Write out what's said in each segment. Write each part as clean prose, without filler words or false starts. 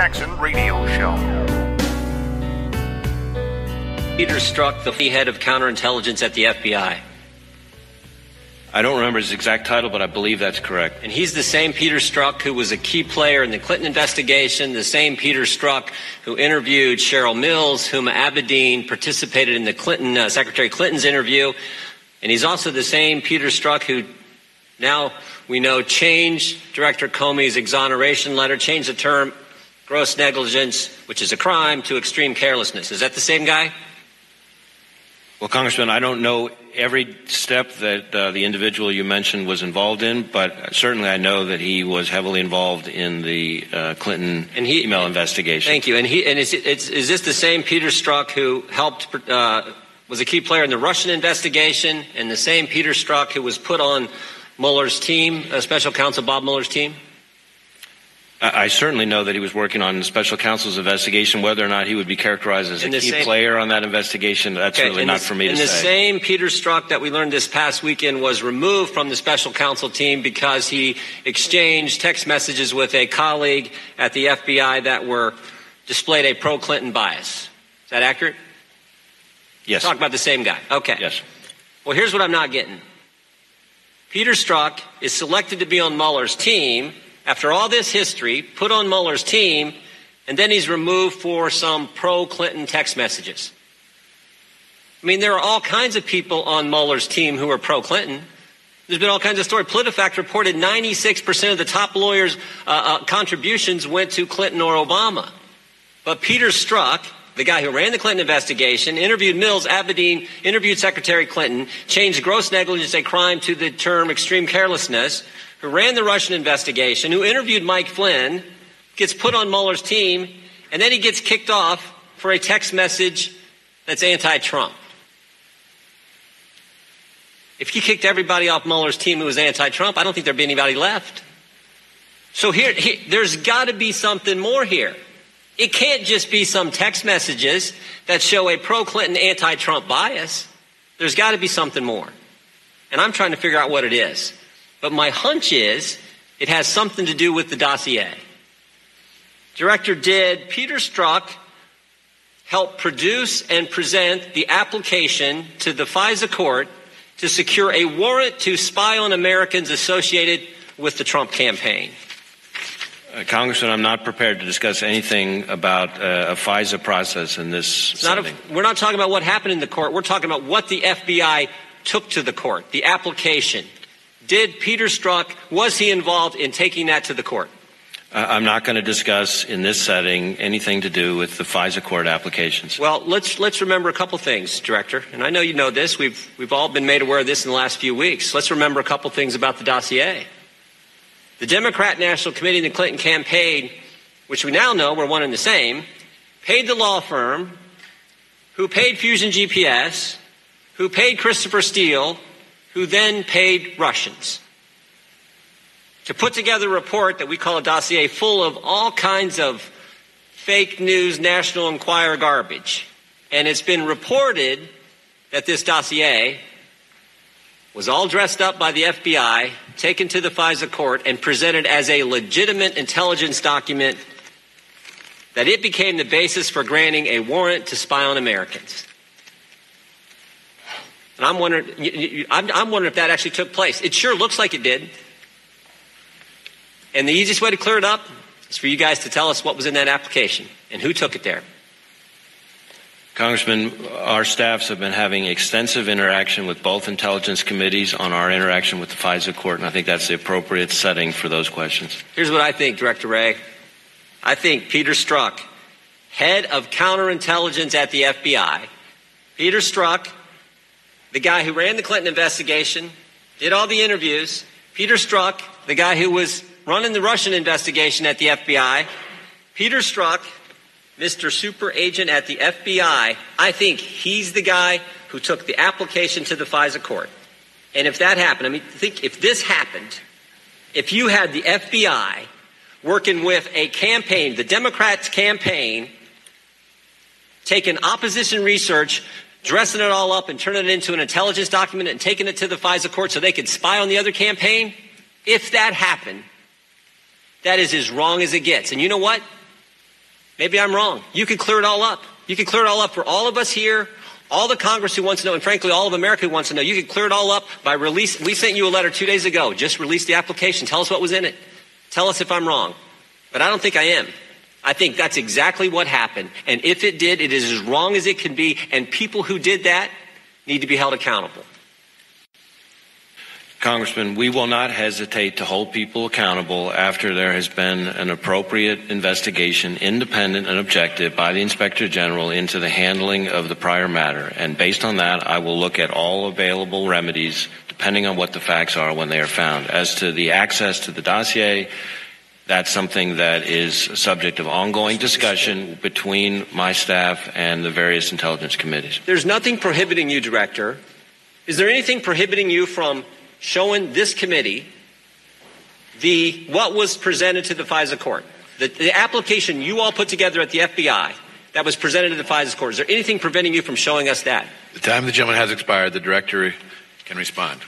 Jackson Radio Show. Peter Strzok, the head of counterintelligence at the FBI. I don't remember his exact title, but I believe that's correct. And he's the same Peter Strzok who was a key player in the Clinton investigation, the same Peter Strzok who interviewed Cheryl Mills, Huma Abedin, participated in the Clinton, Secretary Clinton's interview. And he's also the same Peter Strzok who now we know changed Director Comey's exoneration letter, changed the term gross negligence, which is a crime, to extreme carelessness. Is that the same guy? Well, Congressman, I don't know every step that the individual you mentioned was involved in, but certainly I know that he was heavily involved in the Clinton email investigation. Thank you. And is this the same Peter Strzok who helped, was a key player in the Russian investigation, and the same Peter Strzok who was put on Mueller's team, Special Counsel Bob Mueller's team? I certainly know that he was working on the special counsel's investigation. Whether or not he would be characterized as a key player on that investigation, that's really not for me to say. And the same Peter Strzok that we learned this past weekend was removed from the special counsel team because he exchanged text messages with a colleague at the FBI that displayed a pro-Clinton bias. Is that accurate? Yes. Talk about the same guy. Okay. Yes. Well, here's what I'm not getting. Peter Strzok is selected to be on Mueller's team after all this history, put on Mueller's team, and then he's removed for some pro-Clinton text messages. I mean, there are all kinds of people on Mueller's team who are pro-Clinton. There's been all kinds of stories. PolitiFact reported 96% of the top lawyers' contributions went to Clinton or Obama. But Peter Strzok, the guy who ran the Clinton investigation, interviewed Mills, Abedin, interviewed Secretary Clinton, changed gross negligence, a crime, to the term extreme carelessness, who ran the Russian investigation, who interviewed Mike Flynn, gets put on Mueller's team, and then he gets kicked off for a text message that's anti-Trump. If he kicked everybody off Mueller's team who was anti-Trump, I don't think there'd be anybody left. So here there's got to be something more here. It can't just be some text messages that show a pro-Clinton, anti-Trump bias. There's got to be something more. And I'm trying to figure out what it is. But my hunch is it has something to do with the dossier. Director, did Peter Strzok help produce and present the application to the FISA court to secure a warrant to spy on Americans associated with the Trump campaign? Congressman, I'm not prepared to discuss anything about a FISA process in this setting. We're not talking about what happened in the court. We're talking about what the FBI took to the court, the application. Did Peter Strzok, was he involved in taking that to the court? I'm not going to discuss in this setting anything to do with the FISA court applications. Well, let's remember a couple things, Director. And I know you know this. We've all been made aware of this in the last few weeks. Let's remember a couple things about the dossier. The Democrat National Committee and the Clinton campaign, which we now know were one and the same, paid the law firm, who paid Fusion GPS, who paid Christopher Steele, who then paid Russians to put together a report that we call a dossier full of all kinds of fake news, National Enquirer garbage. And it's been reported that this dossier was all dressed up by the FBI, taken to the FISA court, and presented as a legitimate intelligence document, that it became the basis for granting a warrant to spy on Americans. And I'm wondering if that actually took place. It sure looks like it did. And the easiest way to clear it up is for you guys to tell us what was in that application and who took it there. Congressman, our staffs have been having extensive interaction with both intelligence committees on our interaction with the FISA court, and I think that's the appropriate setting for those questions. Here's what I think, Director Wray. I think Peter Strzok, head of counterintelligence at the FBI, Peter Strzok, the guy who ran the Clinton investigation, did all the interviews, Peter Strzok, the guy who was running the Russian investigation at the FBI, Peter Strzok, Mr. Super Agent at the FBI, I think he's the guy who took the application to the FISA court. And if that happened, I mean, think if this happened, if you had the FBI working with a campaign, the Democrats' campaign, taking opposition research, dressing it all up and turning it into an intelligence document and taking it to the FISA court so they could spy on the other campaign, if that happened, that is as wrong as it gets. And you know what? Maybe I'm wrong. You could clear it all up. You could clear it all up for all of us here, all the Congress who wants to know, and frankly, all of America who wants to know. You could clear it all up by release. We sent you a letter 2 days ago. Just release the application. Tell us what was in it. Tell us if I'm wrong. But I don't think I am. I think that's exactly what happened. And if it did, it is as wrong as it can be. And people who did that need to be held accountable. Congressman, we will not hesitate to hold people accountable after there has been an appropriate investigation, independent and objective, by the Inspector General into the handling of the prior matter. And based on that, I will look at all available remedies, depending on what the facts are when they are found. As to the access to the dossier, that's something that is subject of ongoing discussion between my staff and the various intelligence committees. There's nothing prohibiting you, Director. Is there anything prohibiting you from showing this committee what was presented to the FISA court? The application you all put together at the FBI that was presented to the FISA court. Is there anything preventing you from showing us that? The time of the gentleman has expired. The Director can respond.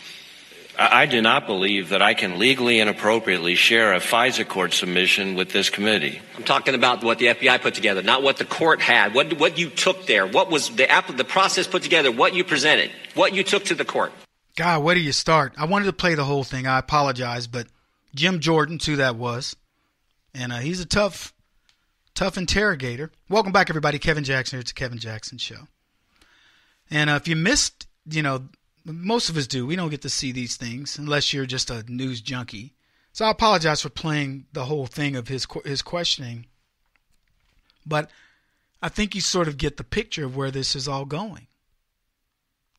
I do not believe that I can legally and appropriately share a FISA court submission with this committee. I'm talking about what the FBI put together, not what the court had, what you took there, what was the process put together, what you presented, what you took to the court. God, where do you start? I wanted to play the whole thing. I apologize, but Jim Jordan's who that was, and he's a tough interrogator. Welcome back, everybody. Kevin Jackson here. It's the Kevin Jackson Show. And if you missed, most of us do. We don't get to see these things unless you're just a news junkie. So I apologize for playing the whole thing of his questioning, but I think you sort of get the picture of where this is all going.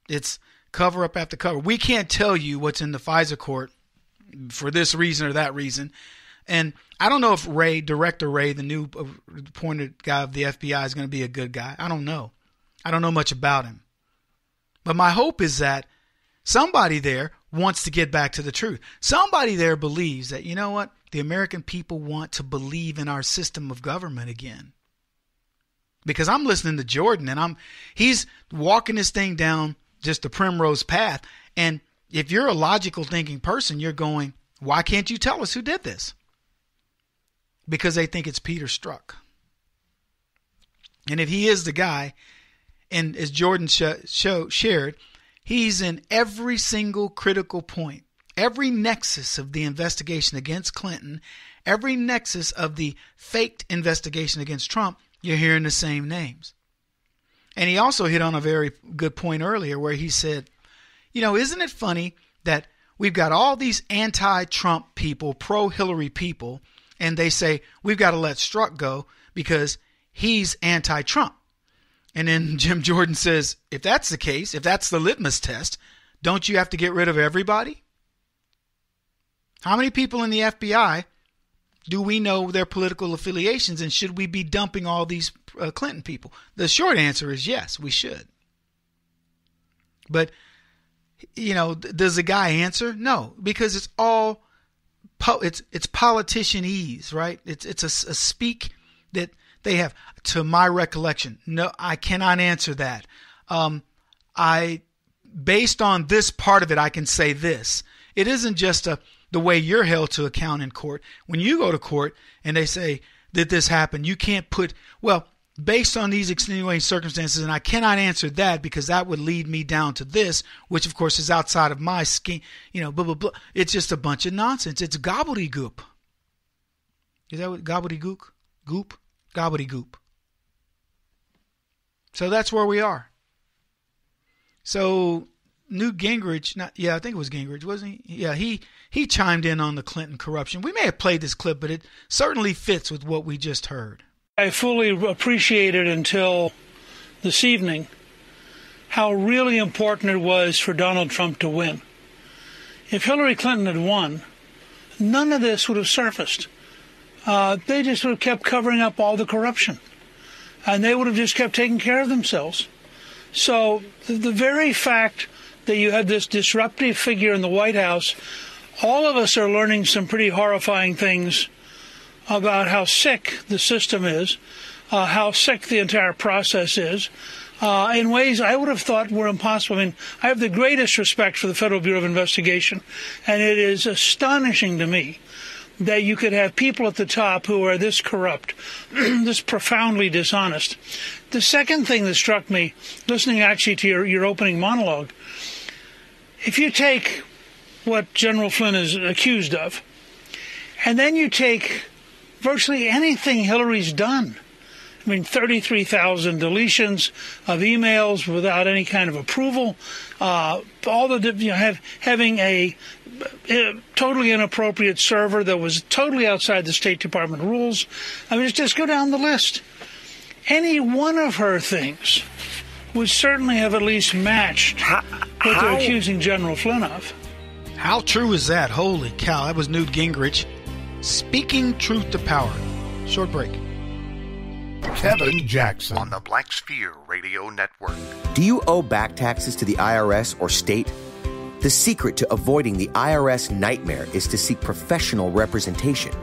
It's cover up after cover. We can't tell you what's in the FISA court for this reason or that reason. And I don't know if Director Wray, the new appointed guy of the FBI, is going to be a good guy. I don't know. I don't know much about him. But my hope is that somebody there wants to get back to the truth. Somebody there believes that, you know what? The American people want to believe in our system of government again. Because I'm listening to Jordan, and he's walking this thing down just the primrose path. And if you're a logical thinking person, you're going, why can't you tell us who did this? Because they think it's Peter Strzok. And if he is the guy, and as Jordan shared, he's in every single critical point, every nexus of the investigation against Clinton, every nexus of the faked investigation against Trump, you're hearing the same names. And he also hit on a very good point earlier where he said, isn't it funny that we've got all these anti-Trump people, pro-Hillary people, and they say we've got to let Strzok go because he's anti-Trump. And then Jim Jordan says, if that's the case, if that's the litmus test, don't you have to get rid of everybody? How many people in the FBI do we know their political affiliations, and should we be dumping all these Clinton people? The short answer is yes, we should. But, does the guy answer? No, because it's all, it's politicianese, right? It's a speak that they have. To my recollection, no, I cannot answer that. Based on this part of it, I can say this. It isn't just the way you're held to account in court. When you go to court and they say, did this happen? You can't put, based on these extenuating circumstances, and I cannot answer that because that would lead me down to this, which of course is outside of my scheme, blah, blah, blah. It's just a bunch of nonsense. It's gobbledygook. Is that what gobbledygook? Goop? Gobbledygook. So that's where we are. So Newt Gingrich, I think it was Gingrich, wasn't he? Yeah, he chimed in on the Clinton corruption. We may have played this clip, but it certainly fits with what we just heard. I fully appreciated until this evening how really important it was for Donald Trump to win. If Hillary Clinton had won, none of this would have surfaced. They just would have kept covering up all the corruption, and they would have just kept taking care of themselves. So the very fact that you have this disruptive figure in the White House, all of us are learning some pretty horrifying things about how sick the system is, how sick the entire process is, in ways I would have thought were impossible. I mean, I have the greatest respect for the Federal Bureau of Investigation, and it is astonishing to me that you could have people at the top who are this corrupt, this profoundly dishonest. The second thing that struck me, listening actually to your opening monologue, if you take what General Flynn is accused of, and then you take virtually anything Hillary's done, I mean, 33,000 deletions of emails without any kind of approval, having a totally inappropriate server that was totally outside the State Department rules. I mean, just go down the list. Any one of her things would certainly have at least matched what they're accusing General Flynn of. How true is that? Holy cow, that was Newt Gingrich speaking truth to power. Short break. Kevin Jackson on the Black Sphere Radio Network. Do you owe back taxes to the IRS or state? The secret to avoiding the IRS nightmare is to seek professional representation.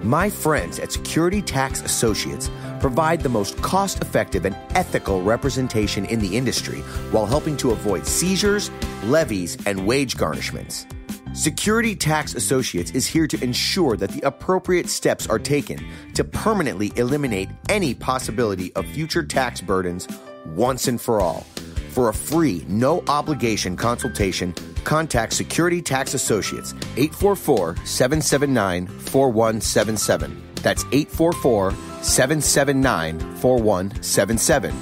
My friends at Security Tax Associates provide the most cost-effective and ethical representation in the industry while helping to avoid seizures, levies, and wage garnishments. Security Tax Associates is here to ensure that the appropriate steps are taken to permanently eliminate any possibility of future tax burdens once and for all. For a free, no-obligation consultation, contact Security Tax Associates, 844-779-4177. That's 844-779-4177.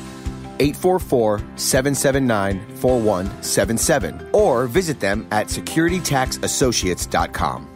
844-779-4177, or visit them at securitytaxassociates.com.